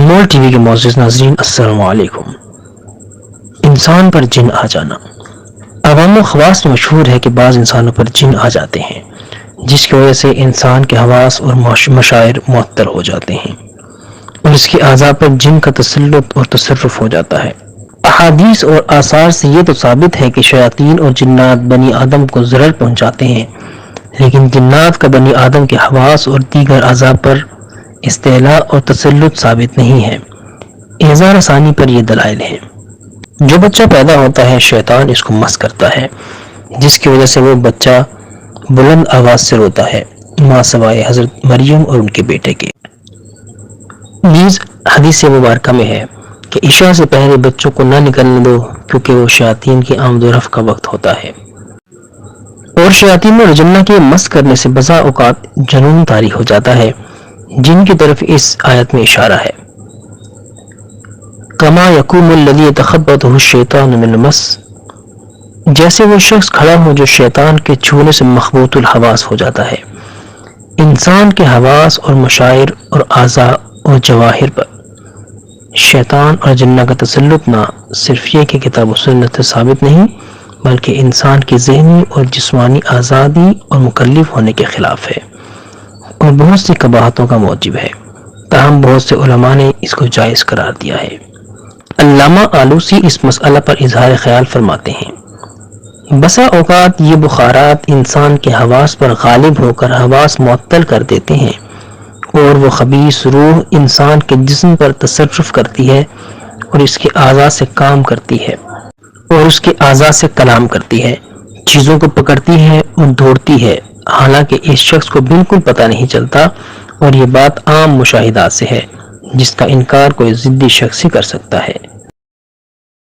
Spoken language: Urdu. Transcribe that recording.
انمول ٹی وی کے معزز ناظرین، السلام علیکم۔ انسان پر جن آ جانا۔ عوام و خواص میں مشہور ہے کہ بعض انسانوں پر جن آ جاتے ہیں، جس کی وجہ سے انسان کے حواس اور مشاعر معطل ہو جاتے ہیں اور اس کے اعضاء پر جن کا تسلط اور تصرف ہو جاتا ہے۔ احادیث اور آثار سے یہ تو ثابت ہے کہ شیاطین اور جنات بنی آدم کو ضرر پہنچاتے ہیں، لیکن جنات کا بنی آدم کے حواس اور دیگر اعضاء پر استعلاء اور تسلط ثابت نہیں ہے۔ اعزار ثانی پر یہ دلائل ہیں۔ جو بچہ پیدا ہوتا ہے، شیطان اس کو مس کرتا ہے، جس کی وجہ سے وہ بچہ بلند آواز سے روتا ہے، ماں سوائے حضرت مریم اور ان کے بیٹے کے۔ نیز حدیث مبارکہ میں ہے کہ عشاء سے پہلے بچوں کو نہ نکلنے دو، کیونکہ وہ شیاطین کی آمد و رفت کا وقت ہوتا ہے، اور شیاطین اور جنہ کے مس کرنے سے بسا اوقات جنون طاری ہو جاتا ہے، جن کی طرف اس آیت میں اشارہ ہے۔ کما یقوم الذی یتخبطہ الشیطان من المس، جیسے وہ شخص کھڑا ہو جو شیطان کے چھونے سے مخبوط الحواس ہو جاتا ہے۔ انسان کے حواس اور مشاعر اور اعضاء اور جواہر پر شیطان اور جنہ کا تسلط نہ صرف یہ کہ کتاب و سنت سے ثابت نہیں، بلکہ انسان کی ذہنی اور جسمانی آزادی اور مکلف ہونے کے خلاف ہے اور بہت سی قباحتوں کا موجب ہے، تاہم بہت سے علماء نے اس کو جائز قرار دیا ہے۔ علامہ آلوسی اس مسئلہ پر اظہار خیال فرماتے ہیں، بسا اوقات یہ بخارات انسان کے حواس پر غالب ہو کر حواس معطل کر دیتے ہیں اور وہ خبیث روح انسان کے جسم پر تصرف کرتی ہے اور اس کے اعضاء سے کام کرتی ہے اور اس کے اعضاء سے کلام کرتی ہے، چیزوں کو پکڑتی ہے اور دوڑتی ہے، حالانکہ اس شخص کو بالکل پتہ نہیں چلتا، اور یہ بات عام مشاہدات سے ہے جس کا انکار کوئی ضدی شخص ہی کر سکتا ہے۔